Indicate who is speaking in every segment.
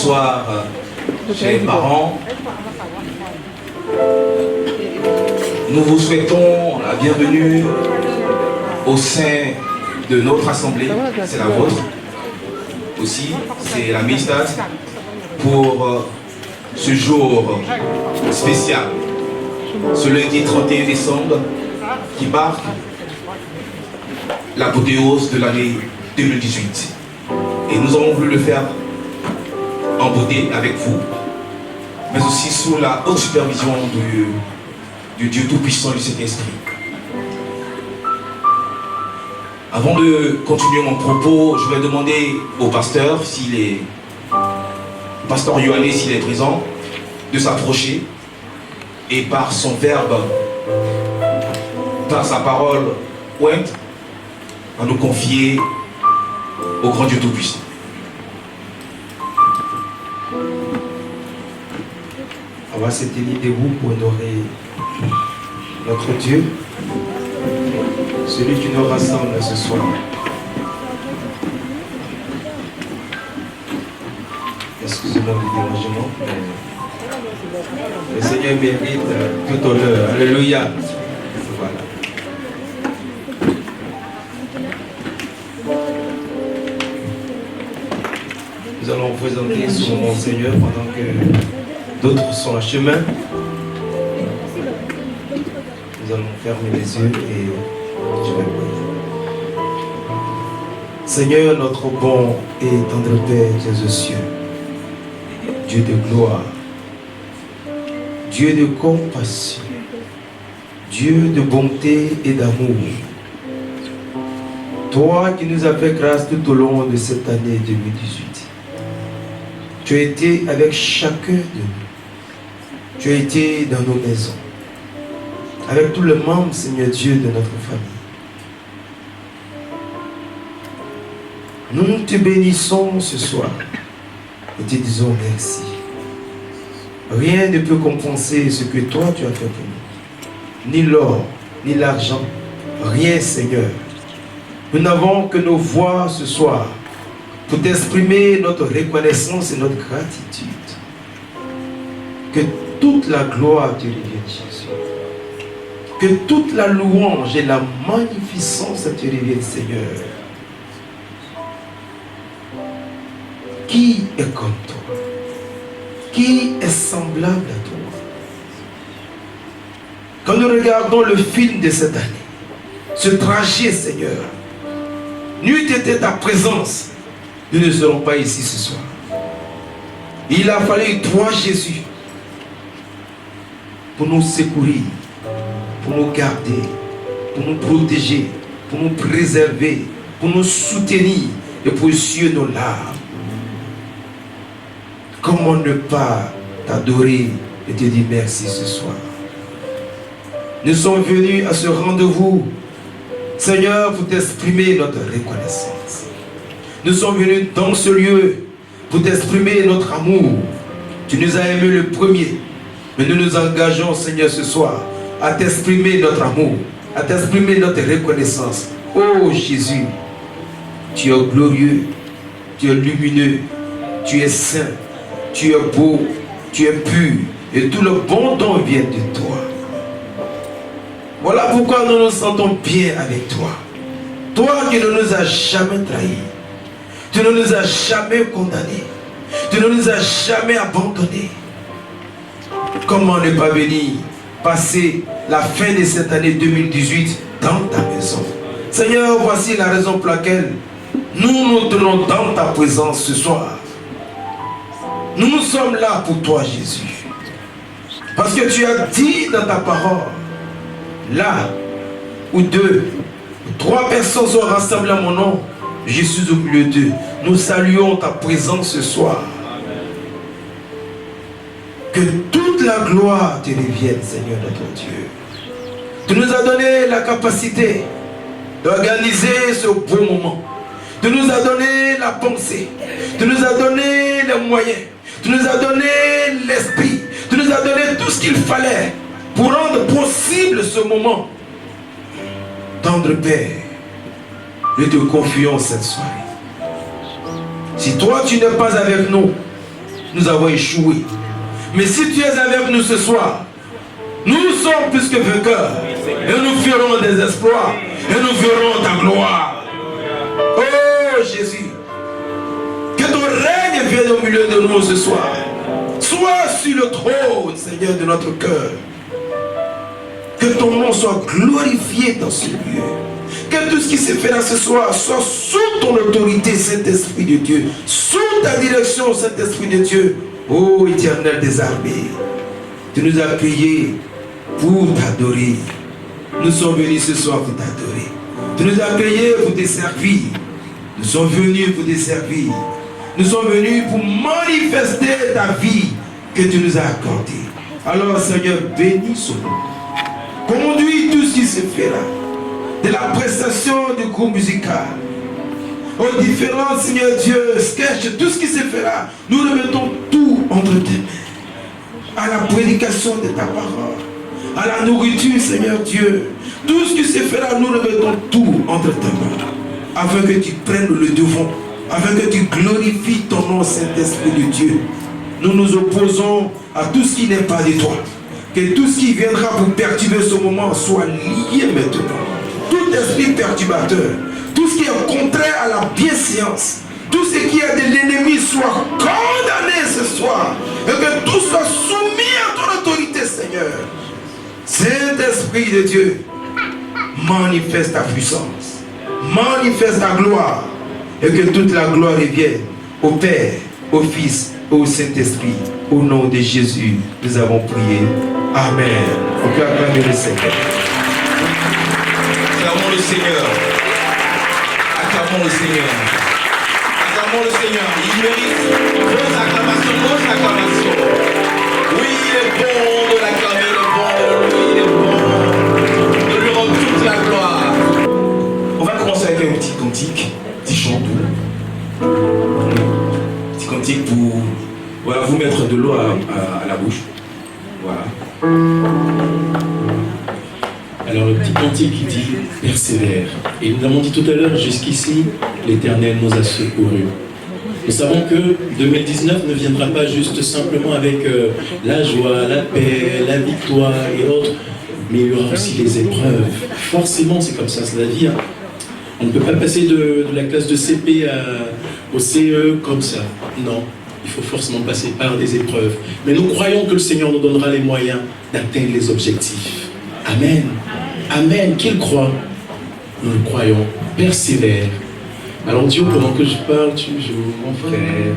Speaker 1: Bonsoir, chers parents. Nous vous souhaitons la bienvenue au sein de notre assemblée. C'est la vôtre aussi, c'est la Mistad, pour ce jour spécial, ce lundi 31 décembre, qui marque l'apothéose de l'année 2018. Et nous avons voulu le faire en beauté avec vous, mais aussi sous la haute supervision du Dieu Tout-Puissant du Saint-Esprit. Avant de continuer mon propos, je vais demander au pasteur, pasteur Yohanné, s'il est présent, de s'approcher et par son verbe, par sa parole pointe, à nous confier au grand Dieu Tout-Puissant.
Speaker 2: On va se tenir debout pour honorer notre Dieu, celui qui nous rassemble ce soir. Excusez-moi du dérangement, mais le Seigneur mérite tout honneur. Alléluia. Voilà. Nous allons présenter son nom Seigneur pendant que d'autres sont en chemin. Nous allons fermer les yeux et je vais prier. Seigneur, notre bon et tendre Père, Dieu aux cieux, Dieu de gloire, Dieu de compassion, Dieu de bonté et d'amour, toi qui nous as fait grâce tout au long de cette année 2018, tu as été avec chacun de nous. Tu as été dans nos maisons, avec tous les membres, Seigneur Dieu, de notre famille. Nous te bénissons ce soir et te disons merci. Rien ne peut compenser ce que toi tu as fait pour nous. Ni l'or, ni l'argent, rien, Seigneur. Nous n'avons que nos voix ce soir pour t'exprimer notre reconnaissance et notre gratitude. Que toute la gloire te revienne, Jésus. Que toute la louange et la magnificence te reviennent, Seigneur. Qui est comme toi? Qui est semblable à toi? Quand nous regardons le film de cette année, ce trajet, Seigneur, n'eût été ta présence, nous ne serons pas ici ce soir. Il a fallu toi, Jésus, pour nous secourir, pour nous garder, pour nous protéger, pour nous préserver, pour nous soutenir et pour essuyer nos larmes. Comment ne pas t'adorer et te dire merci ce soir? Nous sommes venus à ce rendez-vous, Seigneur, pour t'exprimer notre reconnaissance. Nous sommes venus dans ce lieu pour t'exprimer notre amour. Tu nous as aimés le premier, mais nous nous engageons, Seigneur, ce soir, à t'exprimer notre amour, à t'exprimer notre reconnaissance. Oh Jésus, tu es glorieux, tu es lumineux, tu es saint, tu es beau, tu es pur, et tout le bon don vient de toi. Voilà pourquoi nous nous sentons bien avec toi. Toi qui ne nous as jamais trahis, tu ne nous as jamais condamnés, tu ne nous as jamais abandonnés. Comment ne pas venir passer la fin de cette année 2018 dans ta maison? Seigneur, voici la raison pour laquelle nous nous tenons dans ta présence ce soir. Nous sommes là pour toi, Jésus. Parce que tu as dit dans ta parole, là où deux ou trois personnes sont rassemblées à mon nom, je suis au milieu d'eux. Nous saluons ta présence ce soir. Que toute la gloire te revienne, Seigneur notre Dieu. Tu nous as donné la capacité d'organiser ce beau moment. Tu nous as donné la pensée. Tu nous as donné les moyens. Tu nous as donné l'esprit. Tu nous as donné tout ce qu'il fallait pour rendre possible ce moment. Tendre Père, nous te confions cette soirée. Si toi tu n'es pas avec nous, nous avons échoué. Mais si tu es avec nous ce soir, nous sommes plus que vainqueurs. Et nous ferons des exploits. Et nous verrons ta gloire. Oh Jésus, que ton règne vienne au milieu de nous ce soir. Sois sur le trône, Seigneur, de notre cœur. Que ton nom soit glorifié dans ce lieu. Que tout ce qui s'est fait là ce soir soit sous ton autorité, Saint-Esprit de Dieu. Sous ta direction, Saint-Esprit de Dieu. Ô Éternel des armées, tu nous as priés pour t'adorer. Nous sommes venus ce soir pour t'adorer. Tu nous as priés pour te servir. Nous sommes venus pour te servir. Nous sommes venus pour manifester ta vie que tu nous as accordée. Alors Seigneur, bénis son nom. Conduis tout ce qui se fait là. De la prestation du groupe musical. Aux différents, Seigneur Dieu, sketchs, tout ce qui se fait là. Nous remettons tout entre tes mains. À la prédication de ta parole. À la nourriture, Seigneur Dieu. Tout ce qui se fait là, nous remettons tout entre tes mains. Afin que tu prennes le devant. Afin que tu glorifies ton nom, Saint-Esprit de Dieu. Nous nous opposons à tout ce qui n'est pas de toi. Que tout ce qui viendra pour perturber ce moment soit lié maintenant. Tout esprit perturbateur, tout ce qui est contraire à la bienséance, tout ce qui est de l'ennemi soit condamné ce soir. Et que tout soit soumis à ton autorité, Seigneur. Saint-Esprit de Dieu, manifeste ta puissance, manifeste ta gloire. Et que toute la gloire revienne au Père, au Fils, au Saint-Esprit. Au nom de Jésus, nous avons prié. Amen. On peut acclamer le Seigneur.
Speaker 1: Acclamons le Seigneur. Acclamons le Seigneur. Acclamons le Seigneur. Il mérite vos acclamations. Oui, il est bon de l'acclamer, il est bon de lui rendre toute la gloire. On va commencer avec un petit cantique, petit chant doux. Petit cantique pour voilà, vous mettre de l'eau à la bouche. Voilà.
Speaker 3: Alors le petit cantique qui dit « Persévère ». Et nous l'avons dit tout à l'heure, jusqu'ici, l'Éternel nous a secourus. Nous savons que 2019 ne viendra pas juste simplement avec la joie, la paix, la victoire et autres, mais il y aura aussi les épreuves. Forcément, c'est comme ça, c'est la vie. Hein. On ne peut pas passer de la classe de CP au CE comme ça. Non, il faut forcément passer par des épreuves. Mais nous croyons que le Seigneur nous donnera les moyens d'atteindre les objectifs. Amen. Amen. Qu'il croit, nous le croyons. Persévère. Alors Dieu, pendant que je parle, tu joues, mon frère.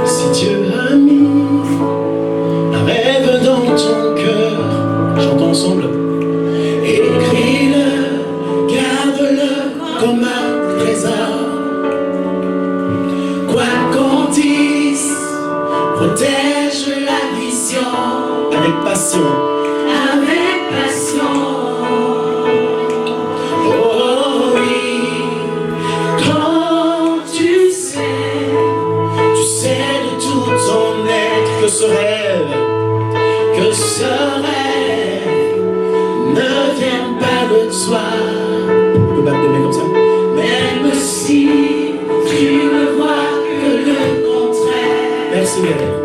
Speaker 3: Si Dieu a mis un rêve dans ton cœur, chantons ensemble. Écris-le, garde-le comme un trésor. Quoi qu'on dise, protège la vision. Avec passion. Avec passion. Oh oui. Quand tu sais de tout ton être que ce rêve ne vient pas de toi. On peut battre des mains comme ça. Même si tu ne vois que le contraire. Merci, Gaël.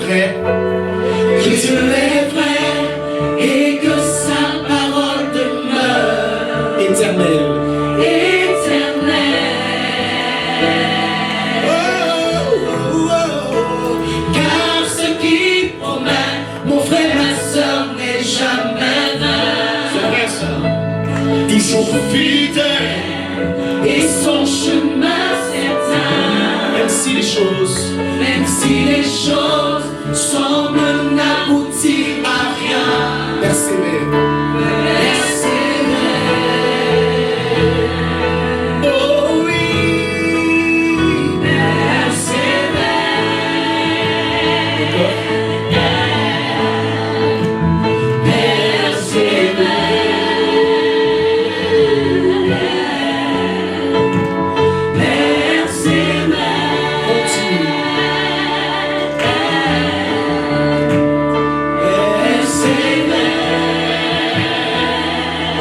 Speaker 3: vrai,
Speaker 4: que Dieu est vrai et que sa parole demeure
Speaker 3: éternelle.
Speaker 4: Car ce qui promet, mon frère, ma soeur, n'est jamais vain.
Speaker 3: C'est vrai ça. Toujours fidèle,
Speaker 4: Et son chemin certain,
Speaker 3: même si les choses
Speaker 4: semblent n'aboutir à rien.
Speaker 3: persévèrent.
Speaker 4: Persévère. Oh oui, persévère.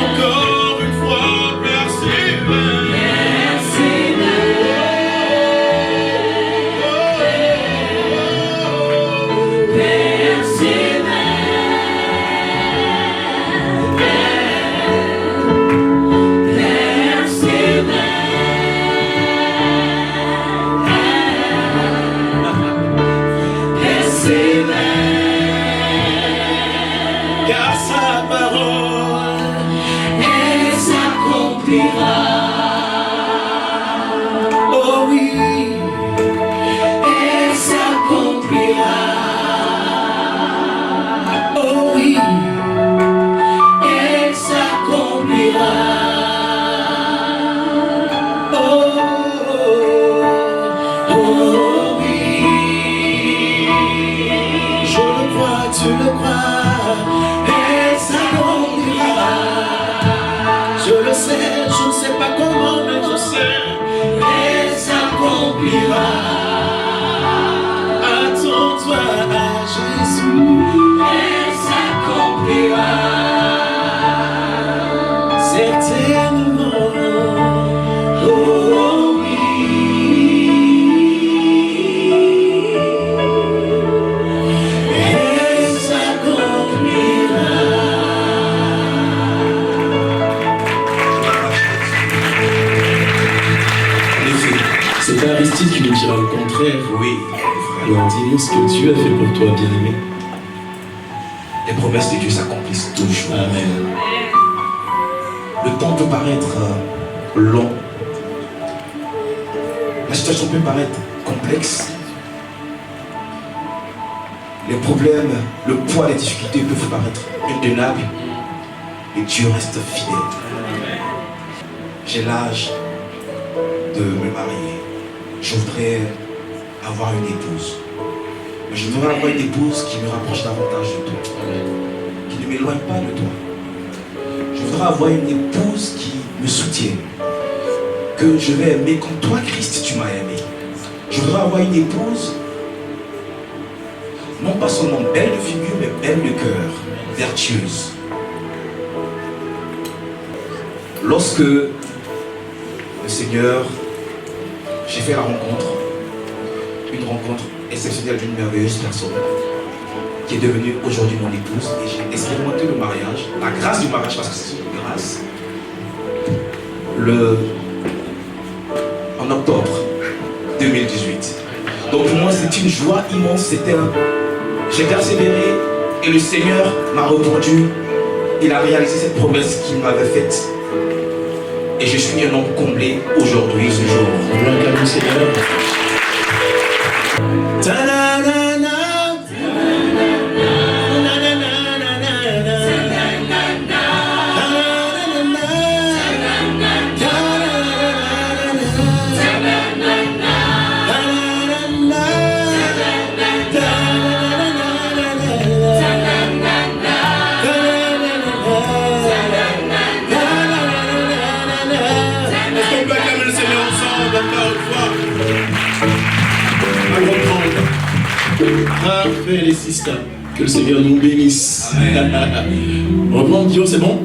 Speaker 3: Encore une fois, persévère. Car sa parole,
Speaker 4: Elle s'accomplira.
Speaker 3: oh oui,
Speaker 4: Elle s'accomplira.
Speaker 3: oh oui,
Speaker 4: Elle s'accomplira.
Speaker 3: oh,
Speaker 4: Oh oui.
Speaker 3: je le crois, tu le crois.
Speaker 4: Elle s'accomplira.
Speaker 3: Je le sais, je ne sais pas comment, mais je sais.
Speaker 4: Elle s'accomplira.
Speaker 3: Attends-toi à Jésus,
Speaker 4: Elle s'accomplira.
Speaker 3: certainement.
Speaker 4: Oh oui. Elle s'accomplira.
Speaker 1: En effet,
Speaker 3: C'est Aristide qui nous dira le contraire.
Speaker 1: oui,
Speaker 3: Alors dis-nous ce que Dieu a fait pour toi, bien-aimé.
Speaker 1: les promesses de Dieu s'accomplissent toujours.
Speaker 3: Amen.
Speaker 1: Le temps peut paraître long. La situation peut paraître complexe. Les problèmes, le poids des difficultés peuvent paraître intenables. Et Dieu reste fidèle. J'ai l'âge de me marier. Je voudrais avoir une épouse. Mais je voudrais avoir une épouse qui me rapproche davantage de toi. Qui ne m'éloigne pas de toi. Je voudrais avoir une épouse qui me soutienne. Que je vais aimer comme toi, Christ, tu m'as aimé. Je voudrais avoir une épouse, non pas seulement belle de figure, mais belle de cœur, vertueuse. Lorsque le Seigneur, j'ai fait la rencontre, une rencontre exceptionnelle d'une merveilleuse personne, qui est devenue aujourd'hui mon épouse, et j'ai expérimenté le mariage, la grâce du mariage, parce que c'est une grâce, en octobre 2018. Donc pour moi c'est une joie immense, j'ai persévéré et le Seigneur m'a répondu, il a réalisé cette promesse qu'il m'avait faite. Et je suis un homme comblé aujourd'hui, ce jour.
Speaker 3: Gloire à le Seigneur. Parfait les sisters. Que le Seigneur nous bénisse. On reprend, Dio, c'est bon?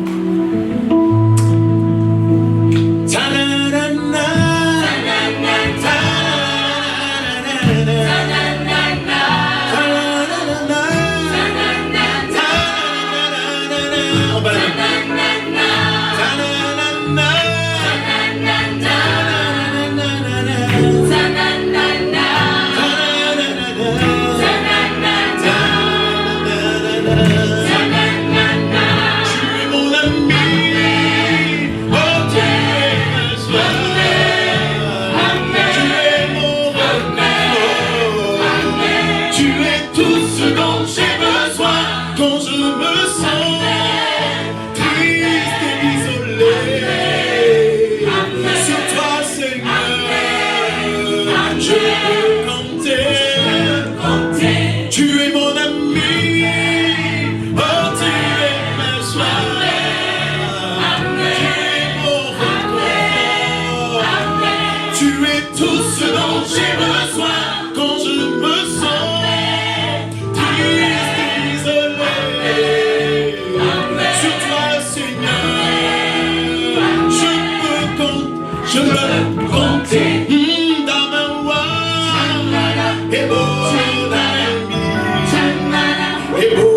Speaker 3: je me sens triste et isolé. Sur toi, Seigneur, je peux compter. Tu es mon ami, oh tu es ma joie. Tu es tout ce dont j'ai besoin quand je me sens triste et isolé. Sur toi, Seigneur, je peux compter. Dans ma voix, et bon ami, et bon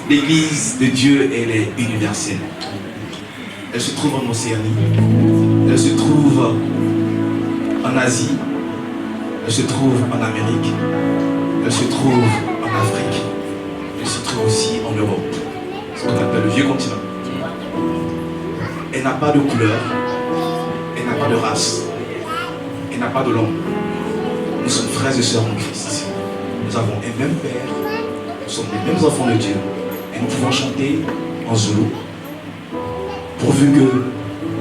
Speaker 1: L'église de Dieu, elle est universelle. Elle se trouve en Océanie, elle se trouve en Asie, elle se trouve en Amérique, elle se trouve en Afrique, elle se trouve aussi en Europe, ce qu'on appelle le vieux continent. Elle n'a pas de couleur, elle n'a pas de race, elle n'a pas de langue. Nous sommes frères et sœurs en Christ. Nous avons un même Père, nous sommes les mêmes enfants de Dieu. Et nous pouvons chanter en zoulou, pourvu que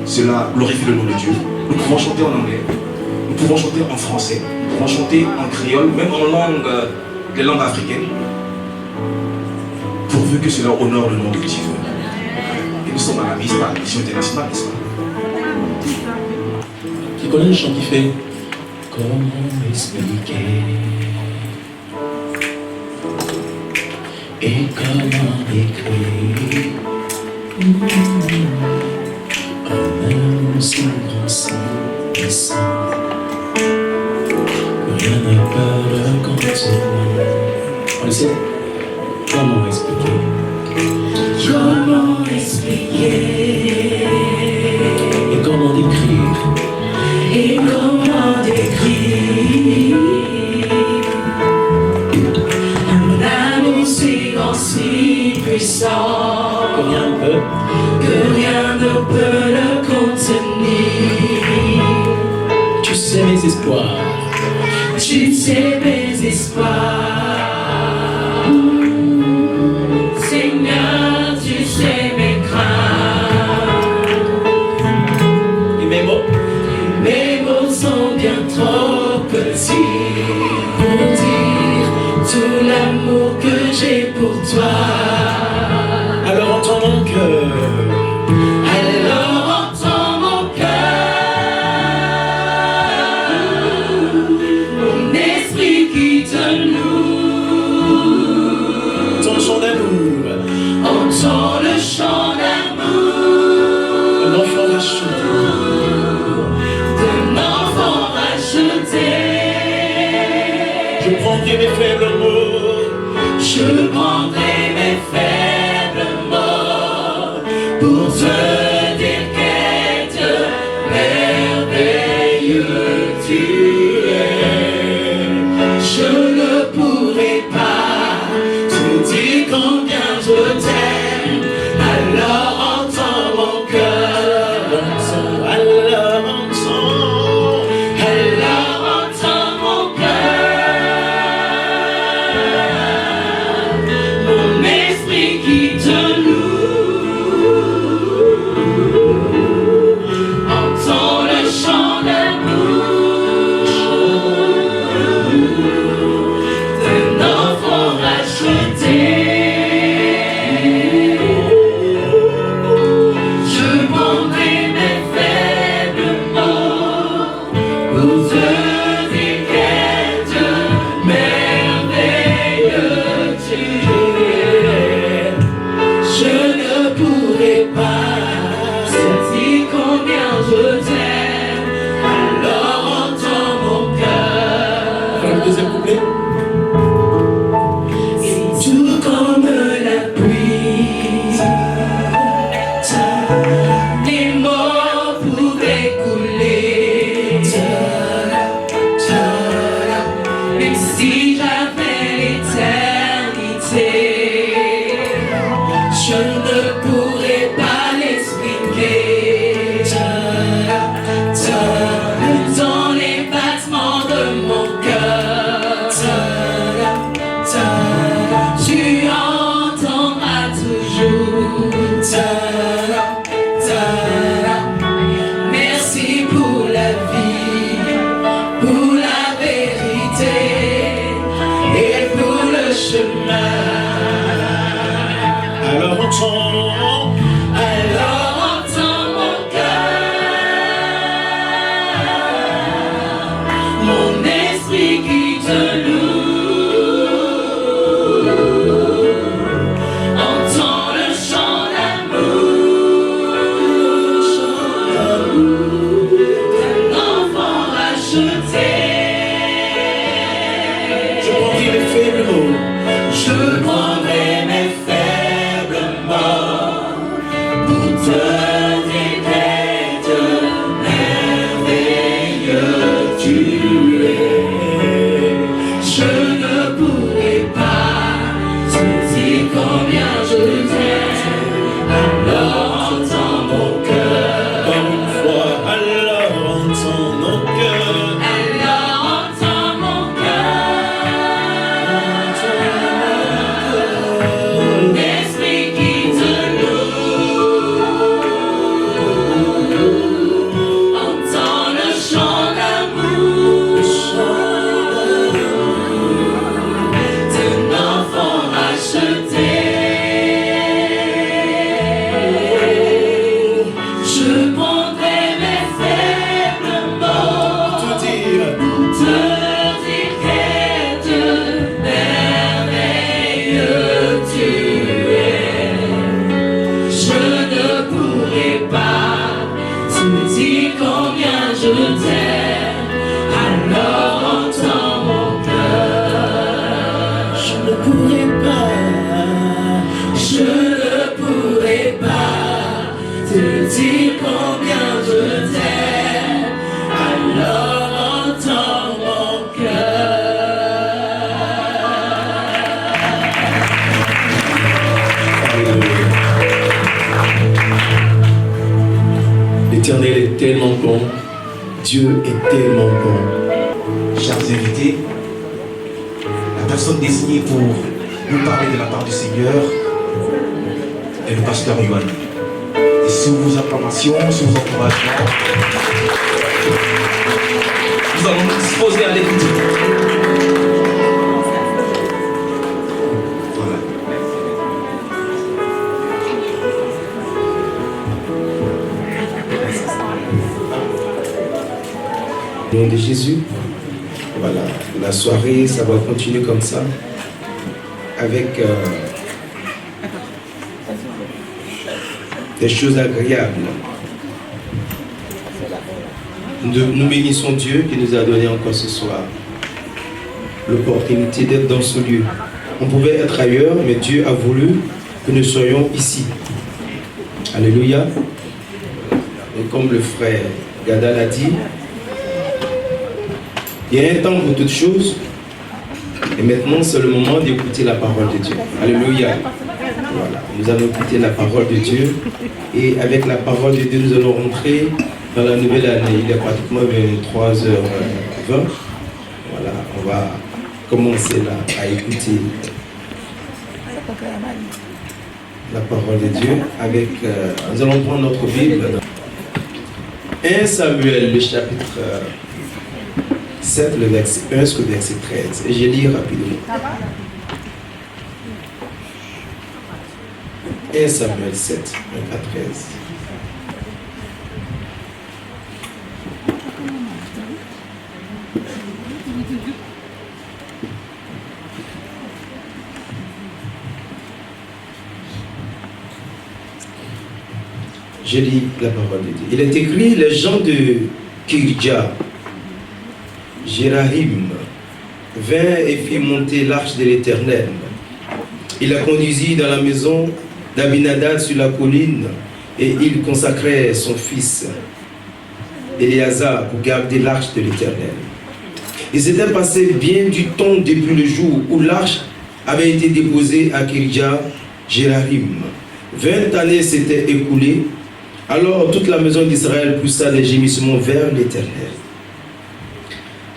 Speaker 1: cela glorifie le nom de Dieu. Nous pouvons chanter en anglais, nous pouvons chanter en français, nous pouvons chanter en créole, même en langue, les langues africaines, pourvu que cela honore le nom de Dieu. Et nous sommes à la mission internationale, n'est-ce pas?
Speaker 3: Tu connais le chant qui fait comment expliquer et comment écrire un amour si grand, si puissant, rien n'a pas le contenir. On le sait? Comment expliquer?
Speaker 4: Comment expliquer
Speaker 3: Et comment décrire?
Speaker 4: et comment décrire un amour si grand, si puissant
Speaker 3: Que rien
Speaker 4: ne peut le contenir.
Speaker 3: Tu sais mes espoirs,
Speaker 4: Tu sais mes espoirs, Seigneur, tu sais mes craintes.
Speaker 3: et mes mots.
Speaker 4: Mes mots sont bien trop petits pour dire tout l'amour que j'ai pour toi. Je prendrai mes faibles mots pour te dire qu'est merveilleux tu es. Je ne pourrai pas te dire combien je t'aime, alors entends mon cœur, alors entends mon cœur, mon esprit qui te loue, entends le chant d'amour d'un enfant racheté. Je prendrai mes faibles mots pour te dire qu'est merveilleux tu es. Je ne pourrai pas te dire combien je t'aime, alors entends mon cœur.
Speaker 3: Voilà le deuxième couplet.
Speaker 4: Et tout comme la pluie, les mots pourraient couler, même si j'avais l'éternité, je ne pourrais pas l'expliquer. Dans les battements de mon cœur, tu entendras toujours. Merci pour la vie, pour la vérité et pour le chemin.
Speaker 3: Alors entends,
Speaker 4: Alors entends mon cœur, mon esprit qui te loue, entends le chant d'amour d'un enfant racheté.
Speaker 3: je prendrai mes faibles mots.
Speaker 4: Je prendrai mes faibles mots pour te dire qu'est merveilleux tu es. Je ne pourrai pas te dire combien je t'aime, alors entends mon cœur.
Speaker 3: Par une fois, alors entends nos cœurs.
Speaker 4: Alors entends mon cœur, mon esprit qui te loue, entends le chant d'amour d'un enfant racheté. Je prendrai mes faibles mots
Speaker 3: Te dire,
Speaker 4: pour te dire qu'est merveilleux tu es. Je ne pourrai pas te dire combien je t'aime, alors entends mon cœur. Je ne pourrai pas, je ne pourrai pas te dire combien je t'aime, alors entends mon cœur.
Speaker 3: l'Éternel est tellement bon, Dieu est tellement bon.
Speaker 1: Chers invités, la personne désignée pour nous parler de la part du Seigneur est le pasteur Yohan. Et sous vos acclamations, sous vos encouragements, nous allons nous disposer à l'écouter. Voilà.
Speaker 2: Au nom de Jésus, voilà, la soirée, ça va continuer comme ça, avec des choses agréables. Nous bénissons Dieu qui nous a donné encore ce soir l'opportunité d'être dans ce lieu. On pouvait être ailleurs, mais Dieu a voulu que nous soyons ici. Alléluia. Et comme le frère Gada l'a dit, il y a un temps pour toutes choses. Et maintenant, c'est le moment d'écouter la parole de Dieu. Alléluia. Voilà, nous allons écouter la parole de Dieu. Et avec la parole de Dieu, nous allons rentrer dans la nouvelle année. Il est pratiquement 23h20. Voilà, on va commencer là à écouter la parole de Dieu. Avec, nous allons prendre notre Bible. 1 Samuel, le chapitre 7, le verset 1 jusqu'au verset 13. Et je lis rapidement. 1 Samuel 7, 1 à 13. Je lis la parole de Dieu. Il est écrit, les gens de Kirja, Jérahim, vint et fit monter l'arche de l'Éternel. Il la conduisit dans la maison d'Abinadab sur la colline et il consacrait son fils Éléazar pour garder l'arche de l'Éternel. Il s'était passé bien du temps depuis le jour où l'arche avait été déposée à Kirja Jérahim. 20 années s'étaient écoulées. Alors toute la maison d'Israël poussa des gémissements vers l'Éternel.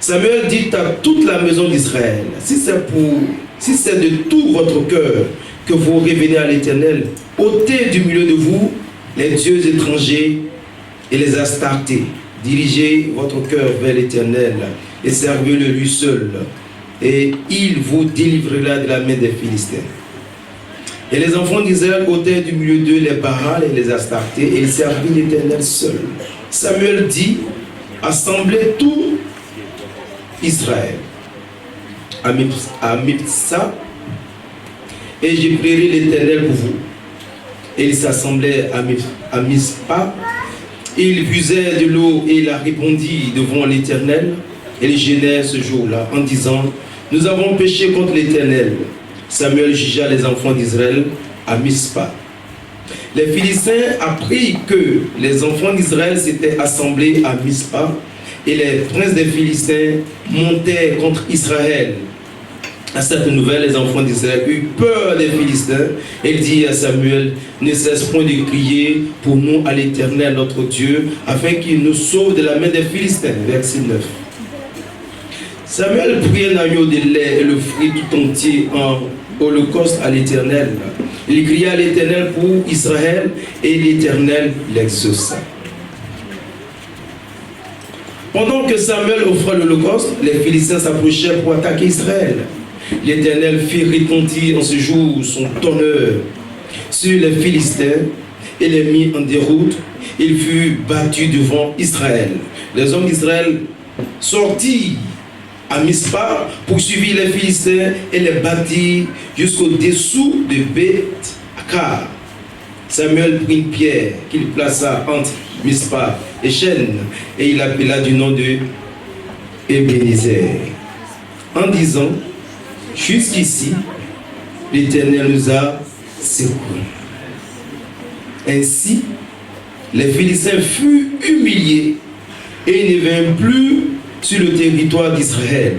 Speaker 2: Samuel dit à toute la maison d'Israël, si c'est de tout votre cœur que vous revenez à l'Éternel, ôtez du milieu de vous les dieux étrangers et les astartés. Dirigez votre cœur vers l'Éternel et servez-le lui seul, et il vous délivrera de la main des Philistins. Et les enfants d'Israël ôtèrent du milieu d'eux les Baals et les astartés, et ils servirent l'Éternel seul. Samuel dit, assemblez tout Israël à Mipsa, et je prierai l'Éternel pour vous. Et ils s'assemblaient à Mispa. Ils puisaient de l'eau et la répandit devant l'Éternel. Et ils gênaient ce jour-là en disant, nous avons péché contre l'Éternel. Samuel jugea les enfants d'Israël à Mispa. Les Philistins apprirent que les enfants d'Israël s'étaient assemblés à Mispa et les princes des Philistins montaient contre Israël. À cette nouvelle, les enfants d'Israël eurent peur des Philistins et dirent à Samuel, ne cesse point de crier pour nous à l'Éternel notre Dieu, afin qu'il nous sauve de la main des Philistins. Verset 9. Samuel prit un agneau de lait et le fit tout entier en holocauste à l'Éternel. Il cria à l'Éternel pour Israël et l'Éternel l'exauça. Pendant que Samuel offrait l'holocauste, les Philistins s'approchèrent pour attaquer Israël. L'Éternel fit retentir en ce jour son tonnerre sur les Philistins et les mit en déroute. Il fut battu devant Israël. Les hommes d'Israël sortirent à Mispa, poursuivirent les Philistins et les battirent jusqu'au-dessous de Beth-Akar. Samuel prit une pierre qu'il plaça entre Mispa et Chêne, et il appela du nom de Ebenezer, en disant, jusqu'ici, l'Éternel nous a secourus. Ainsi, les Philistins furent humiliés et ne vinrent plus sur le territoire d'Israël.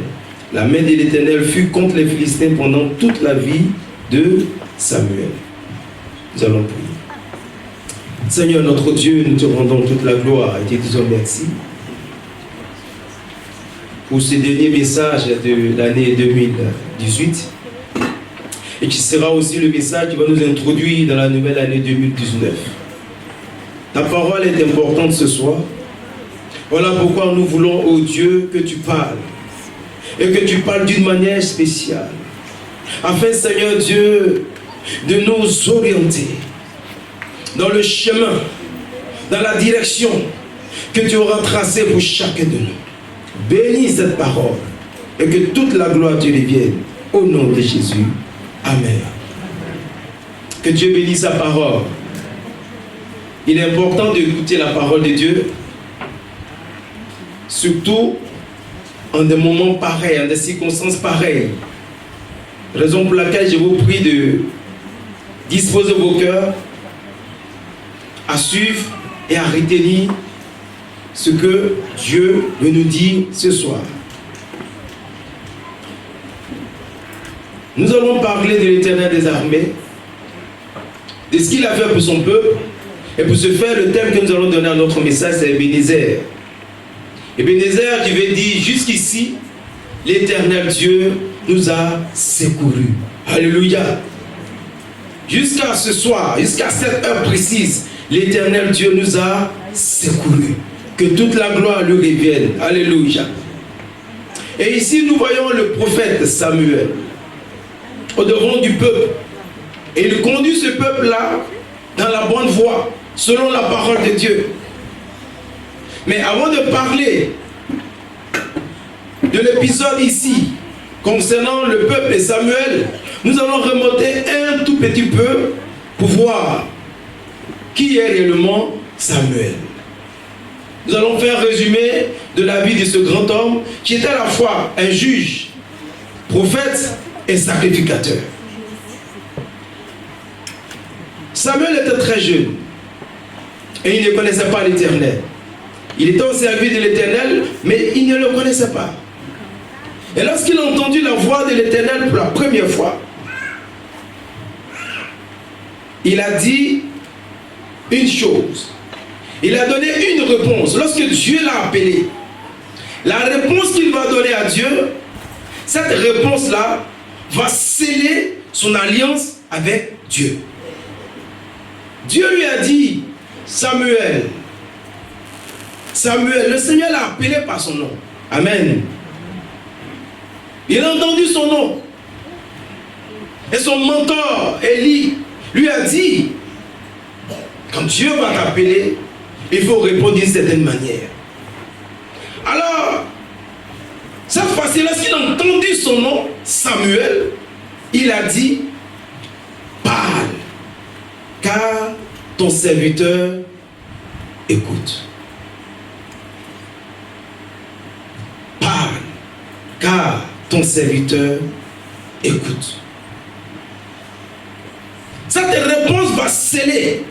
Speaker 2: La main de l'Éternel fut contre les Philistins pendant toute la vie de Samuel. Nous allons prier. Seigneur notre Dieu, nous te rendons toute la gloire et te disons merci pour ce dernier message de l'année 2018 et qui sera aussi le message qui va nous introduire dans la nouvelle année 2019. Ta parole est importante ce soir. Voilà pourquoi nous voulons, ô Dieu, que tu parles et que tu parles d'une manière spéciale afin, Seigneur Dieu, de nous orienter dans le chemin, dans la direction que tu auras tracée pour chacun de nous. Bénis cette parole et que toute la gloire te revienne au nom de Jésus. Amen. Que Dieu bénisse sa parole. Il est important d'écouter la parole de Dieu, surtout en des moments pareils, en des circonstances pareilles. Raison pour laquelle je vous prie de disposer vos cœurs à suivre et à retenir ce que Dieu veut nous dire ce soir. Nous allons parler de l'Éternel des armées, de ce qu'il a fait pour son peuple. Et pour ce faire, le thème que nous allons donner à notre message, c'est Ebenezer. Ebenezer qui veut dire jusqu'ici, l'Éternel Dieu nous a secourus. Alléluia. Jusqu'à ce soir, jusqu'à cette heure précise, l'Éternel Dieu nous a secourus. Que toute la gloire lui revienne. Alléluia. Et ici, nous voyons le prophète Samuel au devant du peuple. Et il conduit ce peuple-là dans la bonne voie, selon la parole de Dieu. Mais avant de parler de l'épisode ici, concernant le peuple et Samuel, nous allons remonter un tout petit peu pour voir qui est réellement Samuel. Nous allons faire un résumé de la vie de ce grand homme qui était à la fois un juge, prophète et sacrificateur. Samuel était très jeune et il ne connaissait pas l'Éternel. Il était au service de l'Éternel, mais il ne le connaissait pas. Et lorsqu'il a entendu la voix de l'Éternel pour la première fois, il a dit une chose. Il a donné une réponse. Lorsque Dieu l'a appelé, la réponse qu'il va donner à Dieu, cette réponse-là va sceller son alliance avec Dieu. Dieu lui a dit, Samuel, Samuel, le Seigneur l'a appelé par son nom. Amen. Il a entendu son nom. Et son mentor, Élie, lui a dit, quand Dieu va t'appeler, il faut répondre d'une certaine manière. Alors, cette fois-ci, lorsqu'il a entendu son nom, Samuel, il a dit, parle, car ton serviteur écoute. Parle, car ton serviteur écoute. Cette réponse va sceller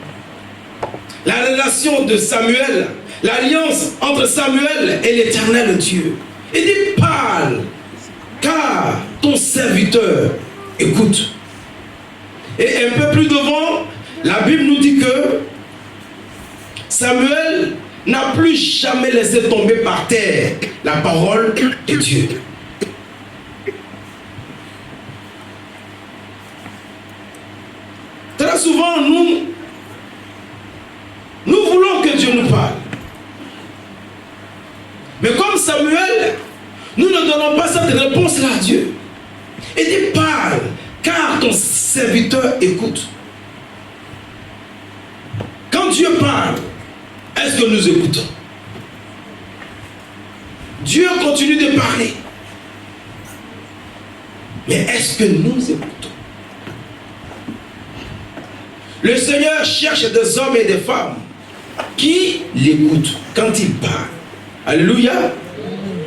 Speaker 2: la relation de Samuel, l'alliance entre Samuel et l'Éternel Dieu. Il dit, parle, car ton serviteur écoute. Et un peu plus devant, la Bible nous dit que Samuel n'a plus jamais laissé tomber par terre la parole de Dieu. Très souvent, nous voulons que Dieu nous parle. Mais comme Samuel, nous ne donnons pas cette réponse-là à Dieu. Il dit, parle, car ton serviteur écoute. Quand Dieu parle, est-ce que nous écoutons? Dieu continue de parler. Mais est-ce que nous écoutons? Le Seigneur cherche des hommes et des femmes qui l'écoutent quand il parle. Alléluia.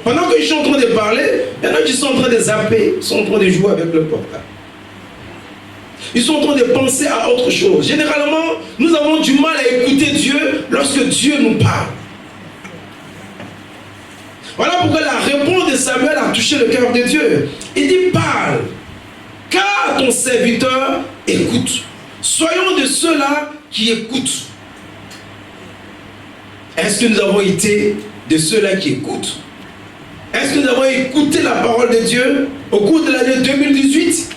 Speaker 2: Pendant que je suis en train de parler, il y en a qui sont en train de zapper, ils sont en train de jouer avec le portable. Ils sont en train de penser à autre chose. Généralement, nous avons du mal à écouter Dieu lorsque Dieu nous parle. Voilà pourquoi la réponse de Samuel a touché le cœur de Dieu. Il dit, parle, car ton serviteur écoute. Soyons de ceux-là qui écoutent. Est-ce que nous avons été de ceux-là qui écoutent? Est-ce que nous avons écouté la parole de Dieu au cours de l'année 2018?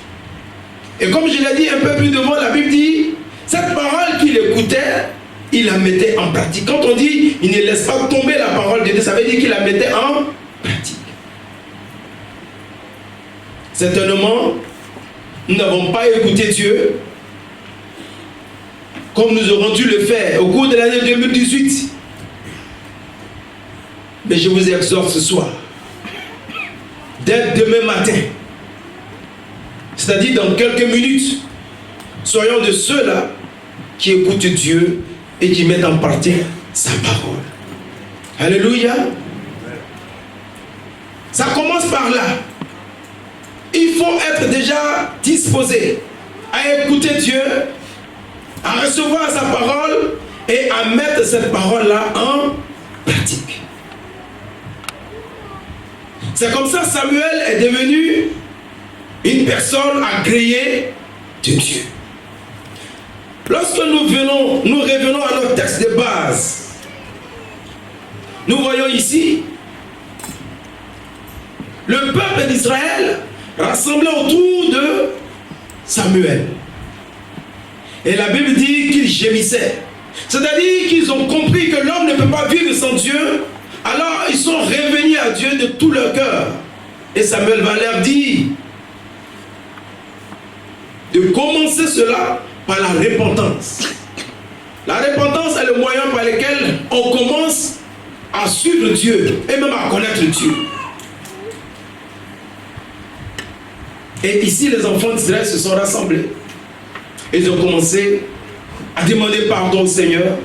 Speaker 2: Et comme je l'ai dit un peu plus devant, la Bible dit, cette parole qu'il écoutait, il la mettait en pratique. Quand on dit, il ne laisse pas tomber la parole de Dieu, ça veut dire qu'il la mettait en pratique. Certainement, nous n'avons pas écouté Dieu comme nous aurons dû le faire au cours de l'année 2018. Mais je vous exhorte ce soir, dès demain matin, c'est-à-dire dans quelques minutes, soyons de ceux-là qui écoutent Dieu et qui mettent en pratique sa parole. Alléluia. Ça commence par là. il faut être déjà disposé à écouter Dieu, à recevoir sa parole et à mettre cette parole-là en pratique. C'est comme ça que Samuel est devenu une personne agréée de Dieu. Lorsque nous revenons à notre texte de base, nous voyons ici le peuple d'Israël rassemblé autour de Samuel. Et la Bible dit qu'ils gémissaient. C'est-à-dire qu'ils ont compris que l'homme ne peut pas vivre sans Dieu. Alors ils sont revenus à Dieu de tout leur cœur. Et Samuel va leur dire de commencer cela par la repentance. La repentance est le moyen par lequel on commence à suivre Dieu et même à connaître Dieu. Et ici, les enfants d'Israël se sont rassemblés. Ils ont commencé à demander pardon au Seigneur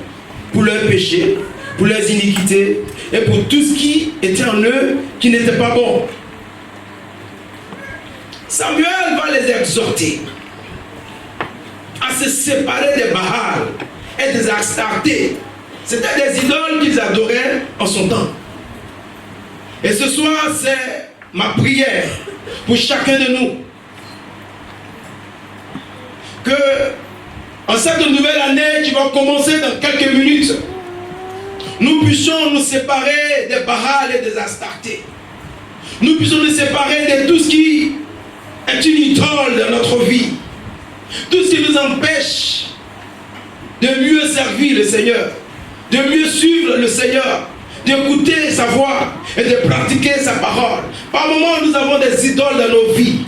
Speaker 2: pour leurs péchés, pour leurs iniquités et pour tout ce qui était en eux qui n'était pas bon. Samuel va les exhorter à se séparer des Baal et des Astartés. C'était des idoles qu'ils adoraient en son temps. Et ce soir, c'est ma prière pour chacun de nous que en cette nouvelle année qui va commencer dans quelques minutes, nous puissions nous séparer des Baal et des Astartés. Nous puissions nous séparer de tout ce qui est une idole dans notre vie. Tout ce qui nous empêche de mieux servir le Seigneur, de mieux suivre le Seigneur, d'écouter sa voix et de pratiquer sa parole. Par moments, nous avons des idoles dans nos vies.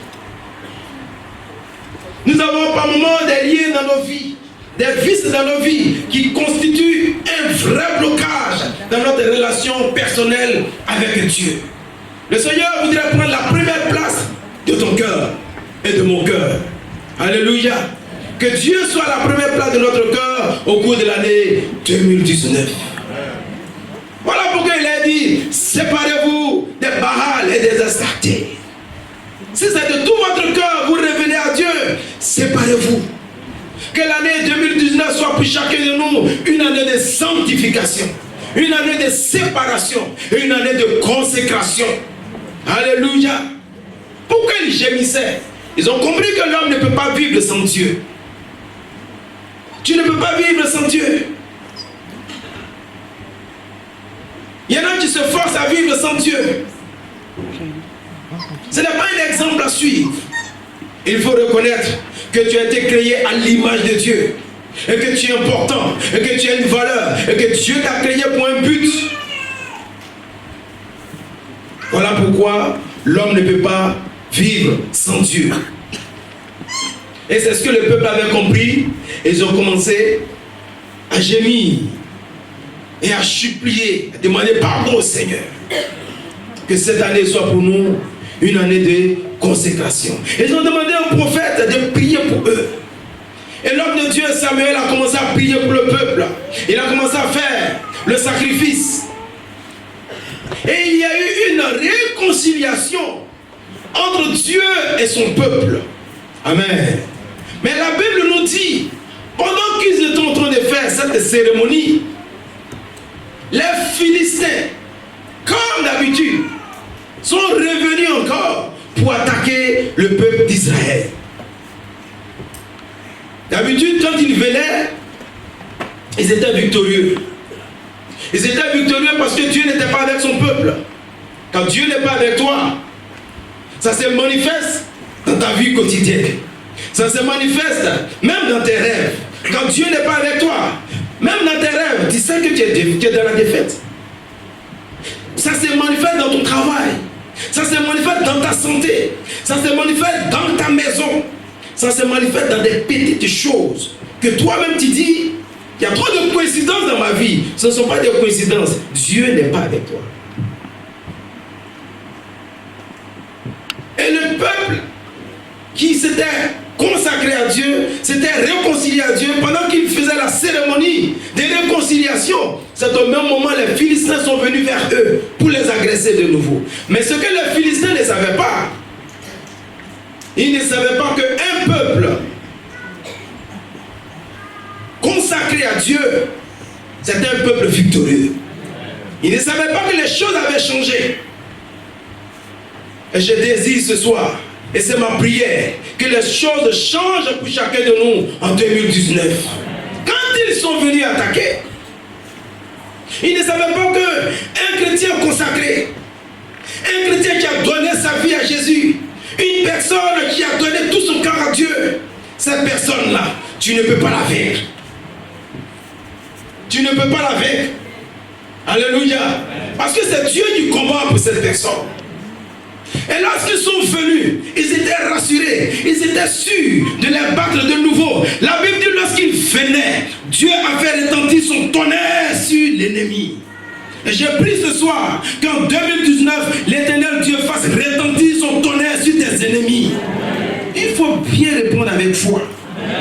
Speaker 2: Nous avons par moments des liens dans nos vies, des vices dans nos vies qui constituent un vrai blocage dans notre relation personnelle avec Dieu. Le Seigneur voudrait prendre la première place de ton cœur et de mon cœur. Alléluia. Que Dieu soit la première place de notre cœur au cours de l'année 2019. Voilà pourquoi il a dit, séparez-vous des Baal et des Astartés. Si c'est de tout votre cœur, vous revenez à Dieu, séparez-vous. Que l'année 2019 soit pour chacun de nous une année de sanctification, une année de séparation, une année de consécration. Alléluia. Pourquoi ils gémissaient? Ils ont compris que l'homme ne peut pas vivre sans Dieu. Tu ne peux pas vivre sans Dieu. Il y en a qui se forcent à vivre sans Dieu. Ce n'est pas un exemple à suivre. Il faut reconnaître que tu as été créé à l'image de Dieu. Et que tu es important. Et que tu as une valeur. Et que Dieu t'a créé pour un but. Voilà pourquoi l'homme ne peut pas vivre sans Dieu. Et c'est ce que le peuple avait compris. Ils ont commencé à gémir et à supplier, à demander pardon au Seigneur. Que cette année soit pour nous une année de consécration. Ils ont demandé au prophète de prier pour eux. Et l'homme de Dieu, Samuel, a commencé à prier pour le peuple. Il a commencé à faire le sacrifice. Et il y a eu une réconciliation entre Dieu et son peuple. Amen. Mais la Bible nous dit, pendant qu'ils étaient en train de faire cette cérémonie, les Philistins, comme d'habitude, sont revenus encore pour attaquer le peuple d'Israël. D'habitude, quand ils venaient, ils étaient victorieux. Ils étaient victorieux parce que Dieu n'était pas avec son peuple. Quand Dieu n'est pas avec toi, ça se manifeste dans ta vie quotidienne. Ça se manifeste même dans tes rêves. Quand Dieu n'est pas avec toi, même dans tes rêves, tu sais que tu es dans la défaite. Ça se manifeste dans ton travail. Ça se manifeste dans ta santé. Ça se manifeste dans ta maison. Ça se manifeste dans des petites choses que toi-même tu dis, il y a trop de coïncidences dans ma vie. Ce ne sont pas des coïncidences. Dieu n'est pas avec toi. Et le peuple qui s'était consacré à Dieu, s'était réconcilié à Dieu pendant qu'il faisait la cérémonie de réconciliation. C'est au même moment que les Philistins sont venus vers eux pour les agresser de nouveau. Mais ce que les Philistins ne savaient pas, Ils ne savaient pas qu'un peuple consacré à Dieu, c'était un peuple victorieux. Ils ne savaient pas que les choses avaient changé. Et je désire ce soir, et c'est ma prière, que les choses changent pour chacun de nous en 2019. Quand ils sont venus attaquer, ils ne savaient pas qu'un chrétien consacré, un chrétien qui a donné sa vie à Jésus, une personne qui a donné tout son cœur à Dieu, cette personne-là, tu ne peux pas la vaincre. Tu ne peux pas la vaincre. Alléluia. Parce que c'est Dieu qui combat pour cette personne. Et lorsqu'ils sont venus, ils étaient rassurés, ils étaient sûrs de les battre de nouveau. La Bible dit lorsqu'ils venaient, Dieu avait retenti son tonnerre sur l'ennemi. Et je prie ce soir qu'en 2019, l'Éternel Dieu fasse retentir son tonnerre sur tes ennemis. Il faut bien répondre avec foi.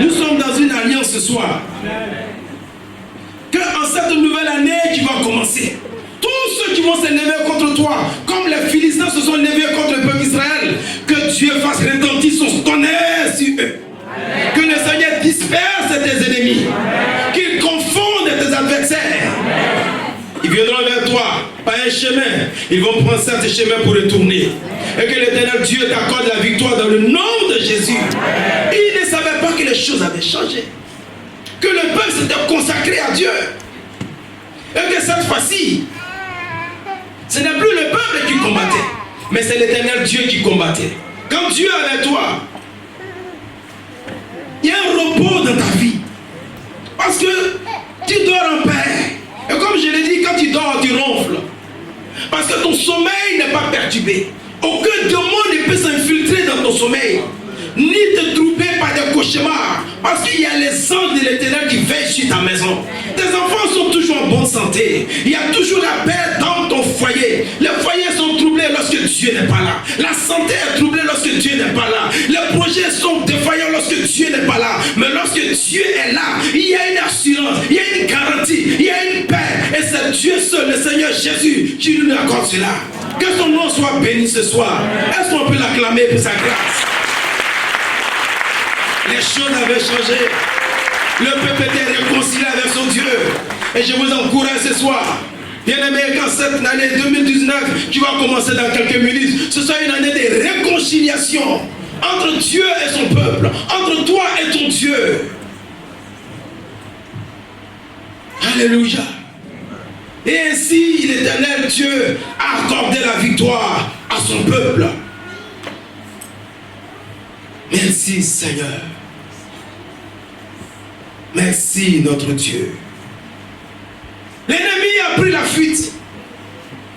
Speaker 2: Nous sommes dans une alliance ce soir. Qu'en cette nouvelle année qui va commencer, tous ceux qui vont se lever contre toi, comme les Philistins se sont levés contre le peuple d'Israël, que Dieu fasse retentir son tonnerre sur eux. Amen. Que le Seigneur disperse tes ennemis. Amen. Qu'il confonde tes adversaires. Amen. Ils viendront vers toi par un chemin. Ils vont prendre cet chemin pour retourner. Et que l'Éternel Dieu t'accorde la victoire dans le nom de Jésus. Amen. Ils ne savaient pas que les choses avaient changé. Que le peuple s'était consacré à Dieu. Et que cette fois-ci, ce n'est plus le peuple qui combattait, mais c'est l'Éternel Dieu qui combattait. Quand Dieu est avec toi, il y a un repos dans ta vie. Parce que tu dors en paix. Et comme je l'ai dit, quand tu dors, tu ronfles. Parce que ton sommeil n'est pas perturbé. Aucun démon ne peut s'infiltrer dans ton sommeil, ni te troubler par des cauchemars. Parce qu'il y a les anges de l'Éternel qui veillent sur ta maison. Tes enfants sont toujours en bonne santé. Il y a toujours la paix dans ton foyer. Les foyers sont troublés lorsque Dieu n'est pas là. La santé est troublée lorsque Dieu n'est pas là. Les projets sont défaillants lorsque Dieu n'est pas là. Mais lorsque Dieu est là, il y a une assurance, il y a une garantie, il y a une paix. Et c'est Dieu seul, le Seigneur Jésus, qui nous accorde cela. Que son nom soit béni ce soir. Est-ce qu'on peut l'acclamer pour sa grâce? Les choses avaient changé. Le peuple était réconcilié avec son Dieu. Et je vous encourage ce soir, bien-aimé, quand cette année 2019 qui va commencer dans quelques minutes, ce soit une année de réconciliation entre Dieu et son peuple, entre toi et ton Dieu. Alléluia. Et ainsi, l'Éternel Dieu a accordé la victoire à son peuple. Merci Seigneur. Merci notre Dieu. L'ennemi a pris la fuite.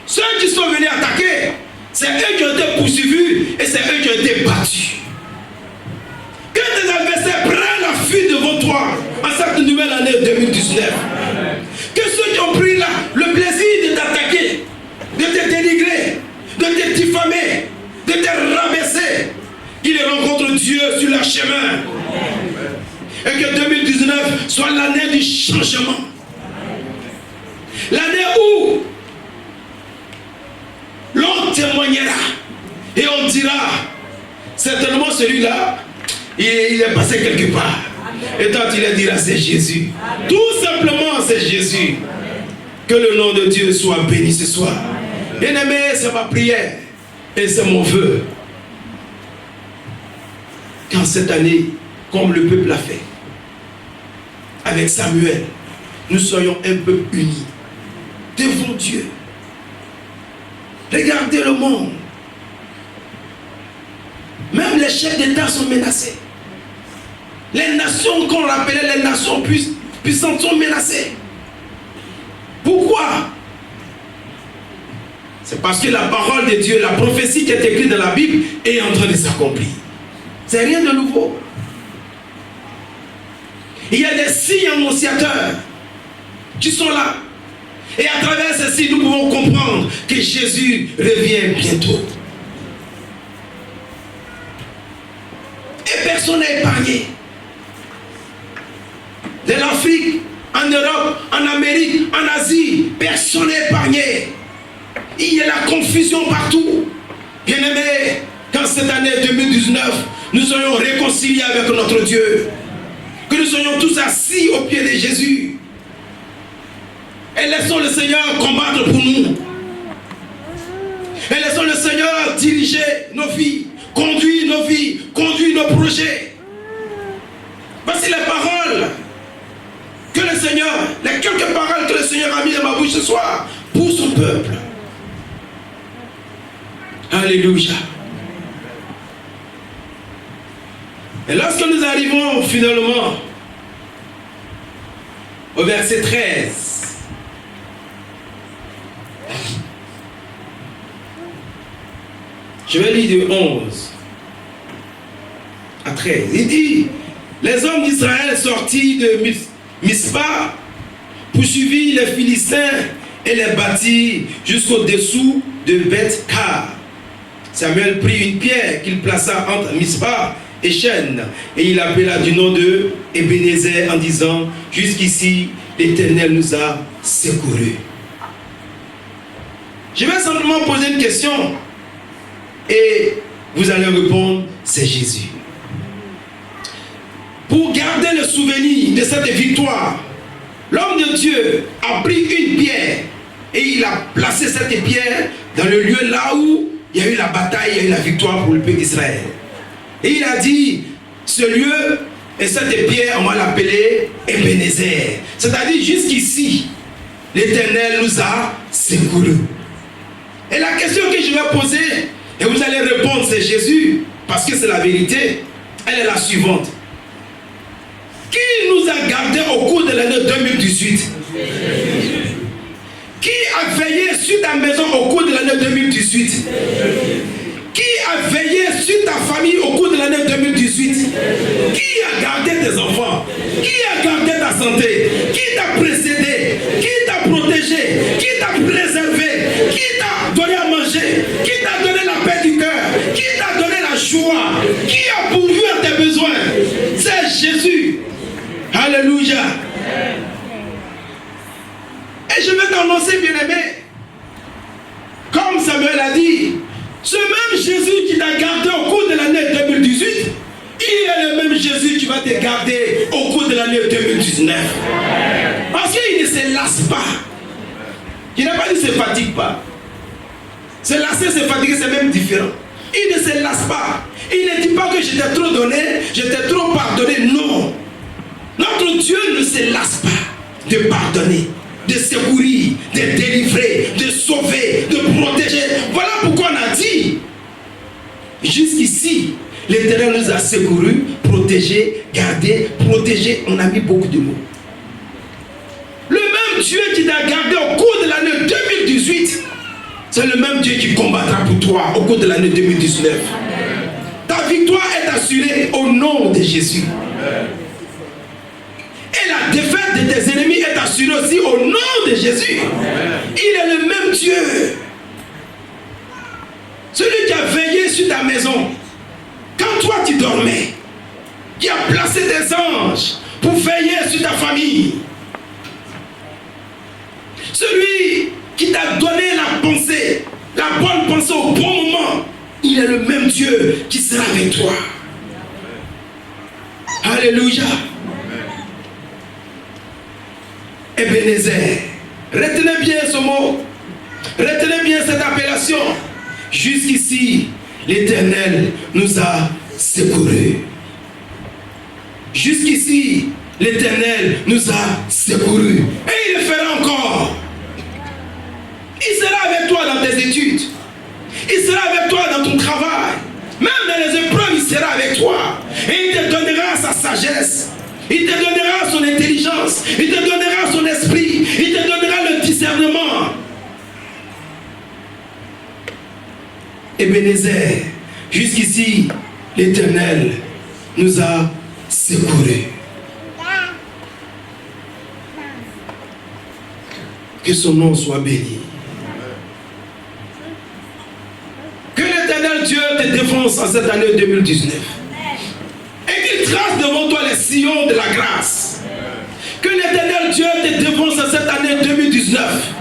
Speaker 2: Ceux qui sont venus attaquer, c'est eux qui ont été poursuivis et c'est eux qui ont été battus. Que tes adversaires prennent la fuite devant toi en cette nouvelle année 2019. Que ceux qui ont pris le plaisir de t'attaquer, de te dénigrer, de te diffamer, de te rabaisser, qu'ils rencontrent Dieu sur leur chemin. Et que 2019 soit l'année du changement. L'année où l'on témoignera et on dira, certainement celui-là, il est passé quelque part. Et toi tu le diras, c'est Jésus. Tout simplement c'est Jésus. Que le nom de Dieu soit béni ce soir. Bien-aimé, c'est ma prière et c'est mon vœu. Quand cette année, comme le peuple l'a fait, avec Samuel, nous soyons un peuple unis devant Dieu. Regardez le monde. Même les chefs d'État sont menacés. Les nations qu'on rappelait les nations puissantes sont menacées. Pourquoi? C'est parce que la parole de Dieu, la prophétie qui est écrite dans la Bible est en train de s'accomplir. C'est rien de nouveau. Il y a des signes annonciateurs qui sont là. Et à travers ces signes, nous pouvons comprendre que Jésus revient bientôt. Et personne n'est épargné. De l'Afrique, en Europe, en Amérique, en Asie, personne n'est épargné. Il y a la confusion partout. Bien-aimé, quand cette année 2019 nous soyons réconciliés avec notre Dieu. Que nous soyons tous assis au pied de Jésus. Et laissons le Seigneur combattre pour nous. Et laissons le Seigneur diriger nos vies, conduire nos vies, conduire nos projets. Voici les paroles que le Seigneur, les quelques paroles que le Seigneur a mis dans ma bouche ce soir pour son peuple. Alléluia. Et lorsque nous arrivons finalement au verset 13, je vais lire de 11 à 13. Il dit, les hommes d'Israël sortis de Mispa poursuivirent les Philistins et les battirent jusqu'au-dessous de Beth-Kar. Samuel prit une pierre qu'il plaça entre Mispa et Chêne, et il appela du nom de Ebenezer en disant, jusqu'ici l'Éternel nous a secourus. Je vais simplement poser une question et vous allez répondre, c'est Jésus. Pour garder le souvenir de cette victoire, l'homme de Dieu a pris une pierre et il a placé cette pierre dans le lieu là où il y a eu la bataille, il y a eu la victoire pour le peuple d'Israël. Et il a dit, ce lieu et cette pierre, on va l'appeler Ebenezer. C'est-à-dire jusqu'ici, l'Éternel nous a secourus. Et la question que je vais poser, et vous allez répondre, c'est Jésus, parce que c'est la vérité, elle est la suivante. Qui nous a gardés au cours de l'année 2018? Qui a veillé sur ta maison au cours de l'année 2018? Qui a veillé sur ta famille au cours de l'année 2018? Qui a gardé tes enfants? Qui a gardé ta santé? Qui t'a précédé? Qui t'a protégé? Qui t'a préservé? Qui t'a donné à manger? Qui t'a donné la paix du cœur? Qui t'a donné la joie? Qui a pourvu à tes besoins? C'est Jésus. Alléluia. Et je vais t'annoncer, bien-aimé, comme Samuel a dit, ce même Jésus qui t'a gardé au cours de l'année 2018, il est le même Jésus qui va te garder au cours de l'année 2019. Parce qu'il ne se lasse pas. Il n'a pas dit ne se fatigue pas. Se lasser, se fatiguer, c'est même différent. Il ne se lasse pas. Il ne dit pas que je t'ai trop donné, je t'ai trop pardonné. Non. Notre Dieu ne se lasse pas de pardonner, de secourir, de délivrer, de sauver, de protéger. Voilà pourquoi on a dit, jusqu'ici, l'Éternel nous a secourus, protégés, gardés, protégés. On a mis beaucoup de mots. Le même Dieu qui t'a gardé au cours de l'année 2018, c'est le même Dieu qui combattra pour toi au cours de l'année 2019. Ta victoire est assurée au nom de Jésus. Et la défaite de tes ennemis est assurée aussi au nom de Jésus. Il est le même Dieu. Celui qui a veillé sur ta maison quand toi tu dormais, qui a placé des anges pour veiller sur ta famille. Celui qui t'a donné la pensée, la bonne pensée au bon moment, il est le même Dieu qui sera avec toi. Alléluia. Ebenezer. Retenez bien ce mot. Retenez bien cette appellation. Jusqu'ici, l'Éternel nous a secourus. Jusqu'ici, l'Éternel nous a secourus. Et il le fera encore. Il sera avec toi dans tes études. Il sera avec toi dans ton travail. Même dans les épreuves, il sera avec toi. Et il te donnera sa sagesse. Il te donnera son intelligence. Il te donnera son esprit. Il te donnera le discernement. Ebenezer, jusqu'ici, l'Éternel nous a secourus. Que son nom soit béni. Que l'Éternel Dieu te défense en cette année 2019. Et qu'il trace devant toi les sillons de la grâce. Que l'Éternel Dieu te défense en cette année 2019.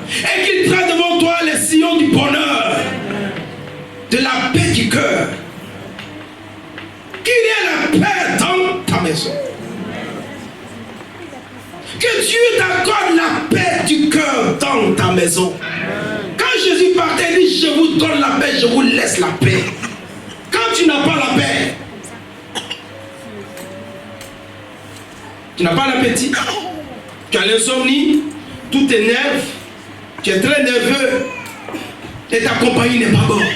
Speaker 2: Et qu'il trace devant toi les sillons du bonheur, de la paix du cœur. maison. Que Dieu t'accorde la paix du cœur dans ta maison. Quand Jésus partait, il dit, je vous donne la paix, je vous laisse la paix. Quand tu n'as pas la paix, tu n'as pas l'appétit, tu as l'insomnie, tout t'énerve, tu es très nerveux et ta compagnie n'est pas bonne.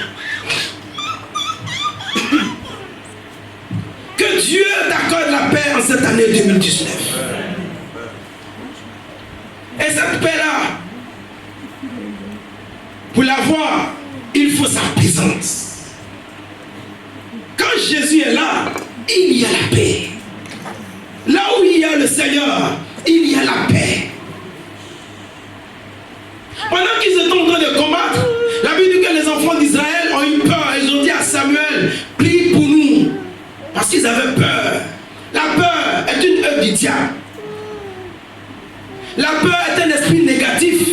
Speaker 2: Que Dieu t'accorde la paix en cette année 2019. Et cette paix-là, pour l'avoir, il faut sa présence. Quand Jésus est là, il y a la paix. Là où il y a le Seigneur, il y a la paix. Pendant qu'ils étaient en train de combattre, la Bible dit que les enfants d'Israël ont eu peur. Ils ont dit à Samuel, prie pour nous. Parce qu'ils avaient peur. La peur est une œuvre du diable. La peur est un esprit négatif.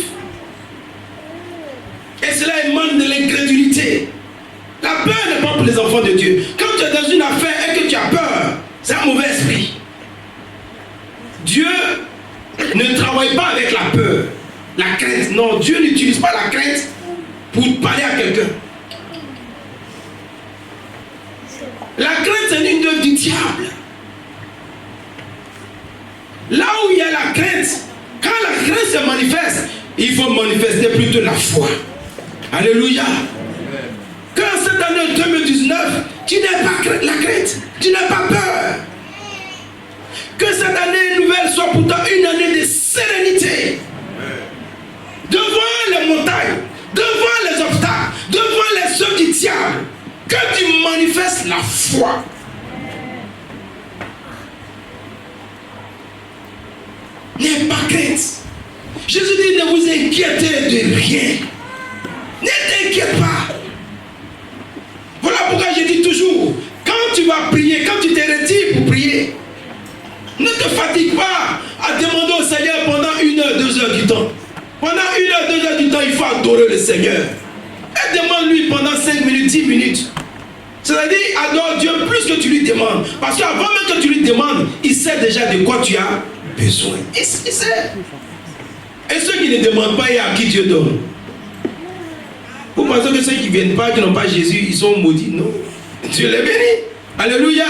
Speaker 2: Et cela émane de l'incrédulité. La peur n'est pas pour les enfants de Dieu. Quand tu es dans une affaire et que tu as peur, c'est un mauvais esprit. Dieu ne travaille pas avec la peur, la crainte. Non, Dieu n'utilise pas la crainte pour parler à quelqu'un. La crainte, c'est une œuvre du diable. Là où il y a la crainte, quand la crainte se manifeste, il faut manifester plutôt la foi. Alléluia. Quand cette année 2019, tu n'as pas la crainte, tu n'as pas peur. Que cette année nouvelle soit pour toi une année de sérénité. Devant les montagnes, devant les obstacles, devant les œuvres du diable, que tu manifestes la foi. N'aie pas crainte. Jésus dit, ne vous inquiétez de rien. Ne t'inquiète pas. Voilà pourquoi je dis toujours, quand tu vas prier, quand tu te retires pour prier, ne te fatigue pas à demander au Seigneur pendant 1 heure, 2 heures du temps. Pendant 1 heure, 2 heures du temps, il faut adorer le Seigneur. Et demande-lui pendant 5 minutes, 10 minutes. C'est-à-dire, adore Dieu plus que tu lui demandes. Parce qu'avant même que tu lui demandes, il sait déjà de quoi tu as besoin. Il sait. Et ceux qui ne demandent pas et à qui Dieu donne. Vous pensez que ceux qui ne viennent pas, qui n'ont pas Jésus, ils sont maudits? Non. Dieu les bénit. Alléluia.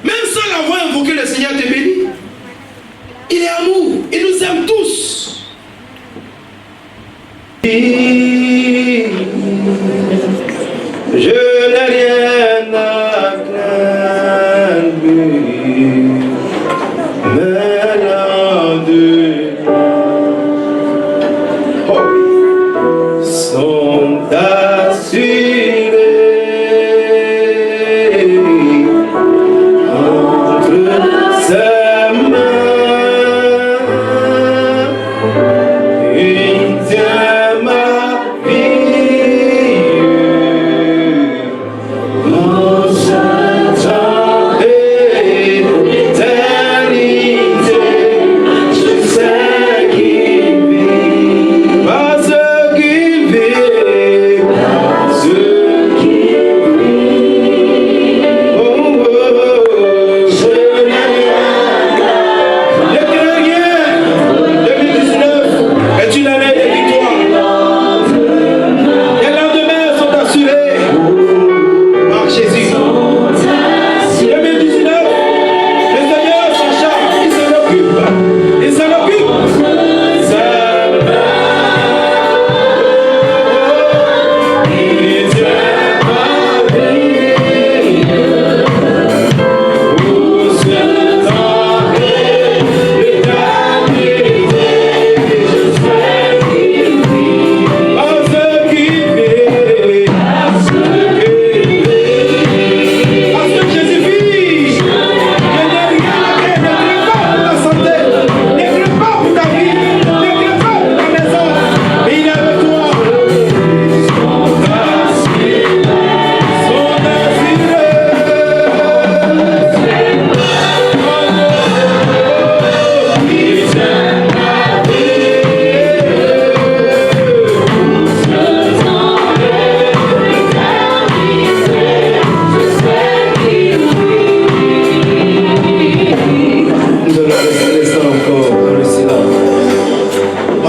Speaker 2: Même sans l'avoir invoqué, le Seigneur te bénit. Il est amour. Il nous aime tous. Je n'ai rien à craindre, mais là-dedans sont assurés entre ses mains. Il tient ma vie.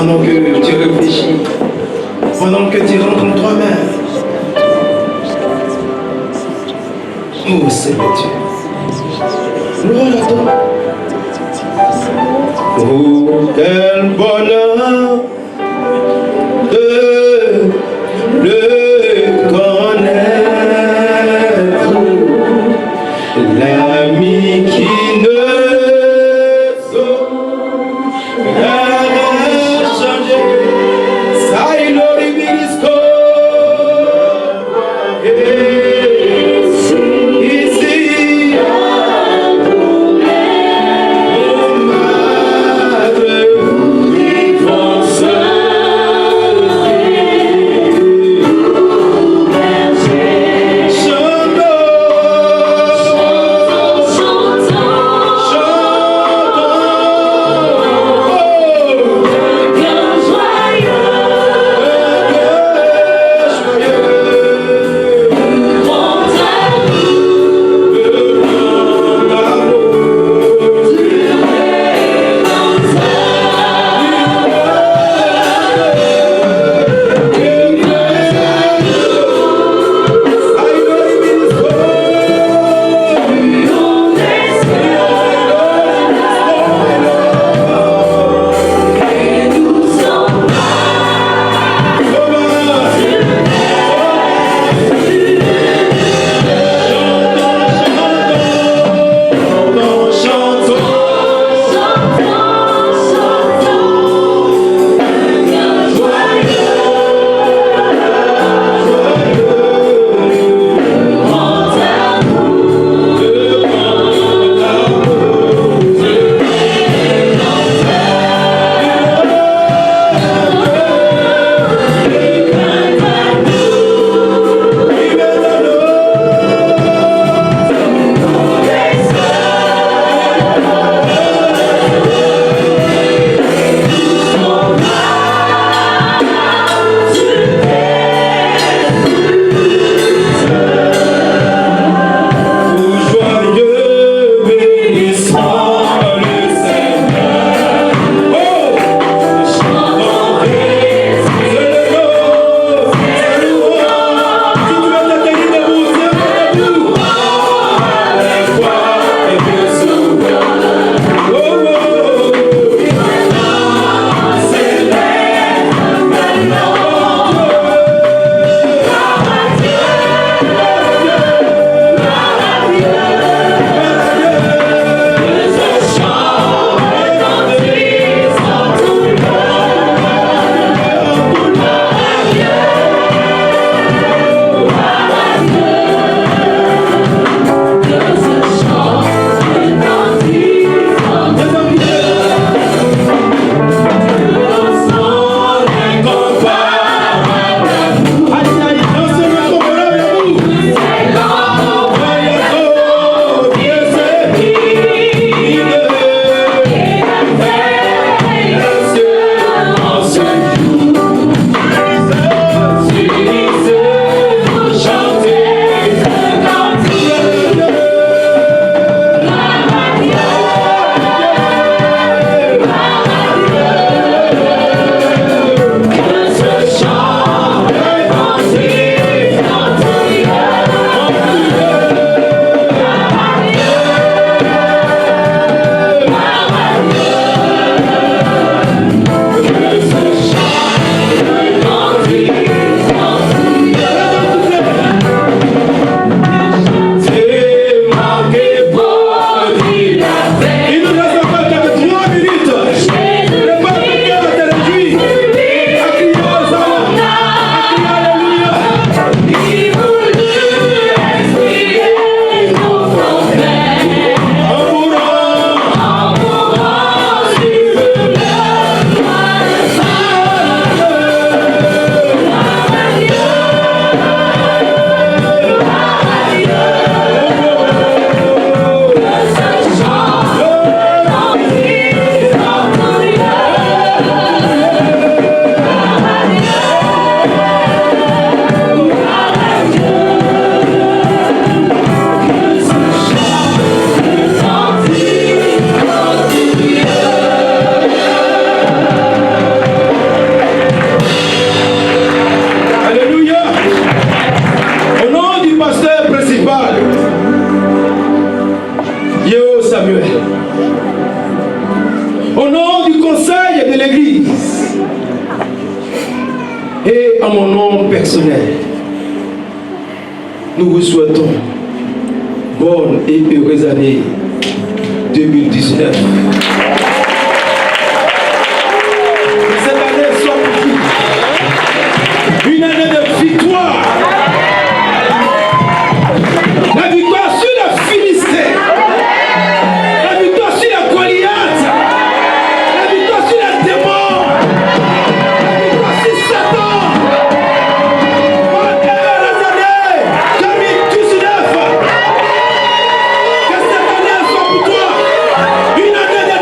Speaker 2: pendant que tu réfléchis, pendant que tu rentres en toi-même. Oh Seigneur Dieu. Gloire à toi. Oh, quel bonheur de le connaître, l'ami qui ne saura changer. Sailo Ribisco. Ici, l'église et à mon nom personnel, nous vous souhaitons bonne et heureuse année 2019. Cette année soit pour vous une année de victoire. La victoire sur la Philistine, la victoire sur la Goliath, la victoire sur la démon, la victoire sur Satan. Bonne et heureuse année 2019. Que cette année soit pour toi une année de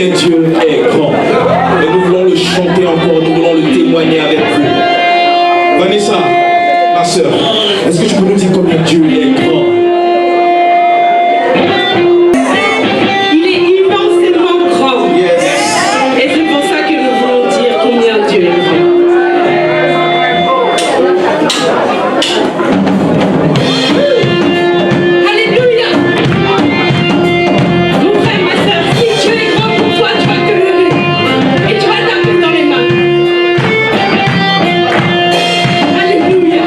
Speaker 3: combien Dieu est grand. Et nous voulons le chanter encore, nous voulons le témoigner avec vous. Vanessa, ma soeur, est-ce que tu peux nous dire combien Dieu est grand?
Speaker 5: Il est immensément grand. Et c'est pour ça que nous voulons dire combien Dieu est grand. Alléluia. Mon frère, ma soeur, si Dieu est grand pour toi, tu vas te lever et tu vas taper dans les mains. Alléluia.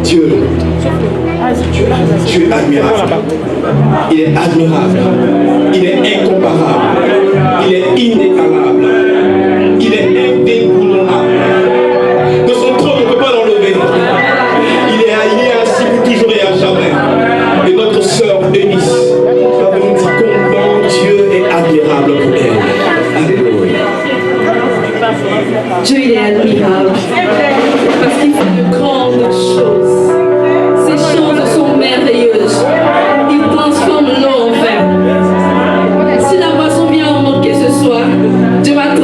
Speaker 2: Dieu, tu es admirable. Il est admirable. Il est incomparable. Il est inégalable. Il est indéboulonnable. De son trône, on ne peut pas l'enlever. Il est ainsi pour toujours et à jamais. Et notre sœur Eunice va nous dire combien Dieu est admirable pour elle. Alléluia.
Speaker 5: Dieu il est admirable parce qu'il fait de grandes choses. Ces choses sont merveilleuses. Il transforme l'eau en vin. Si la boisson vient en manquer ce soir, Dieu va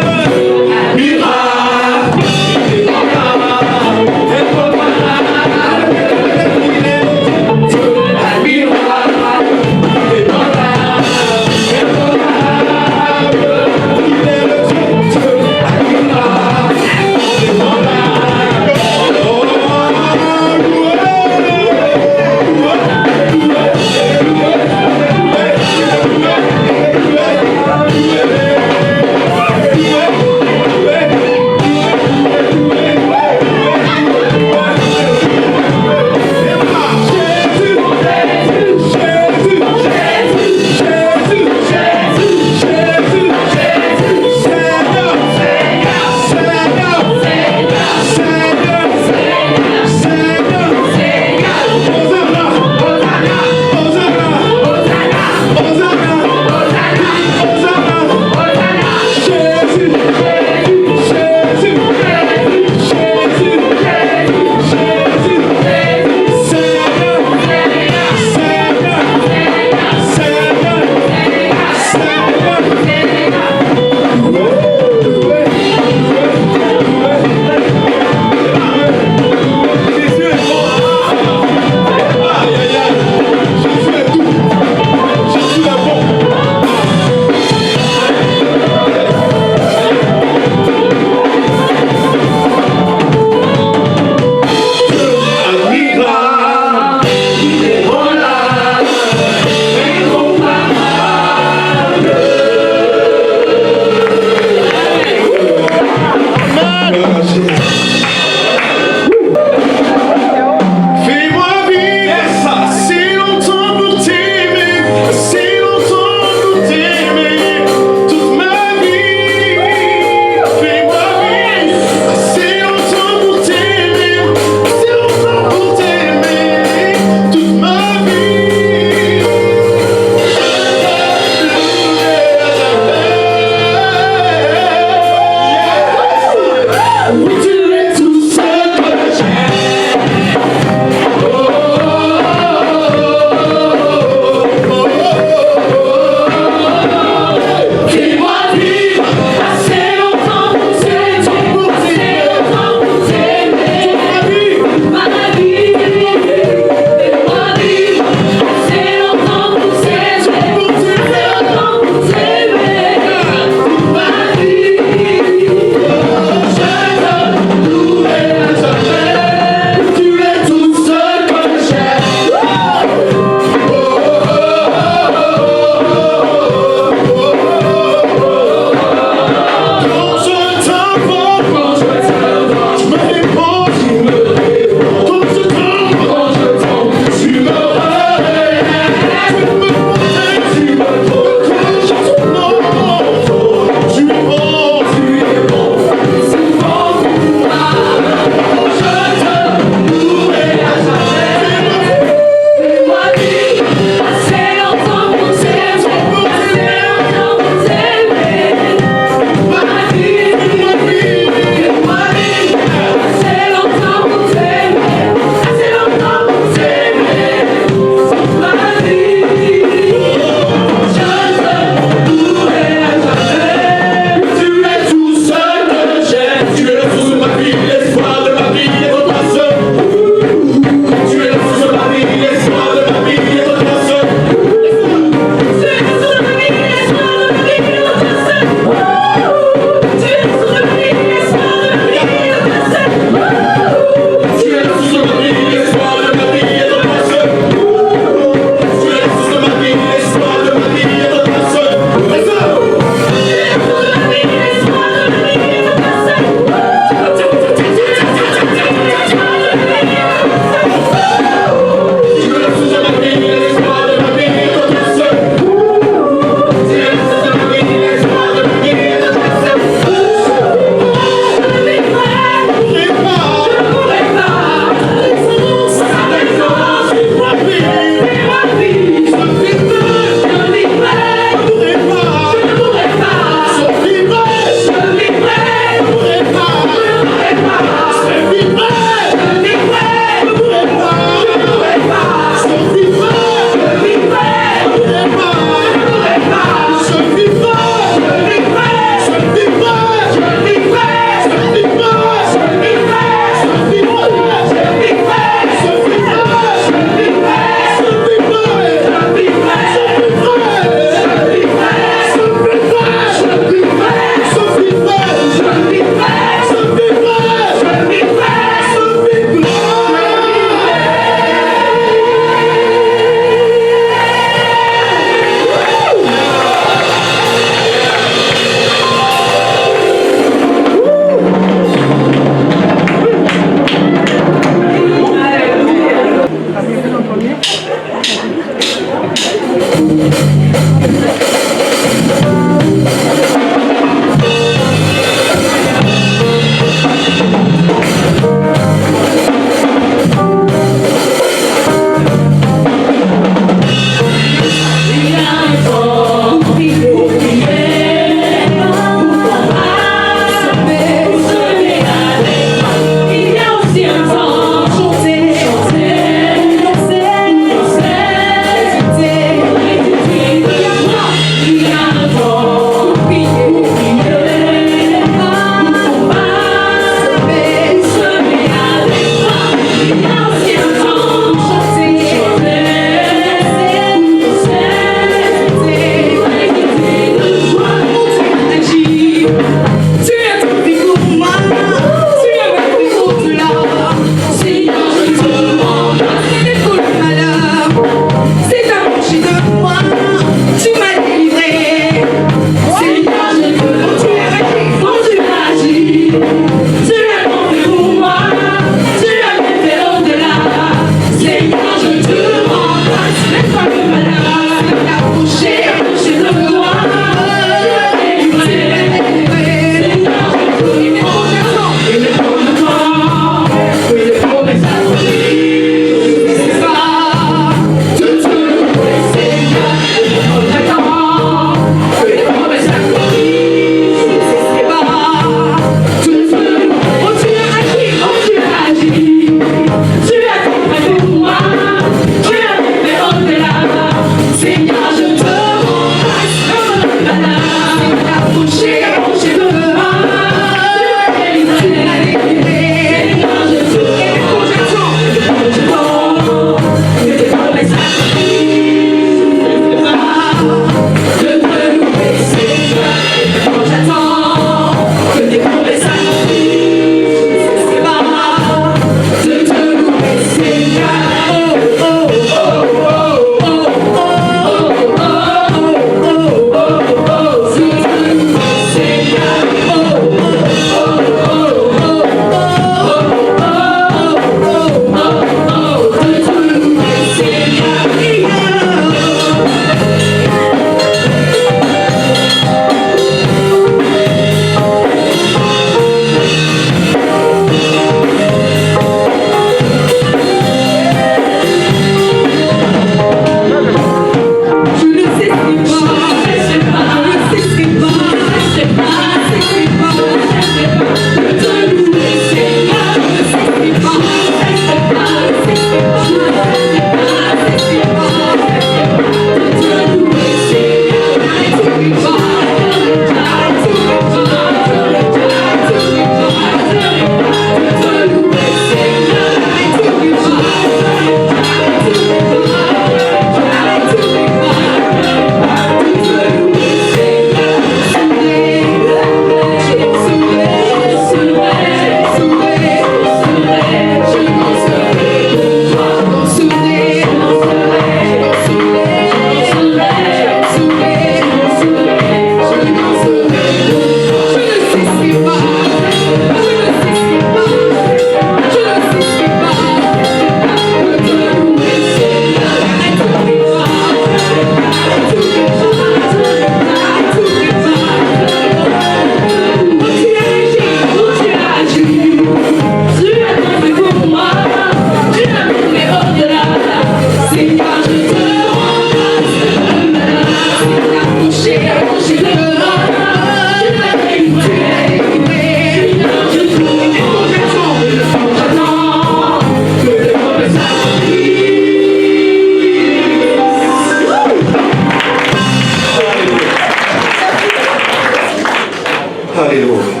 Speaker 1: Alléluia.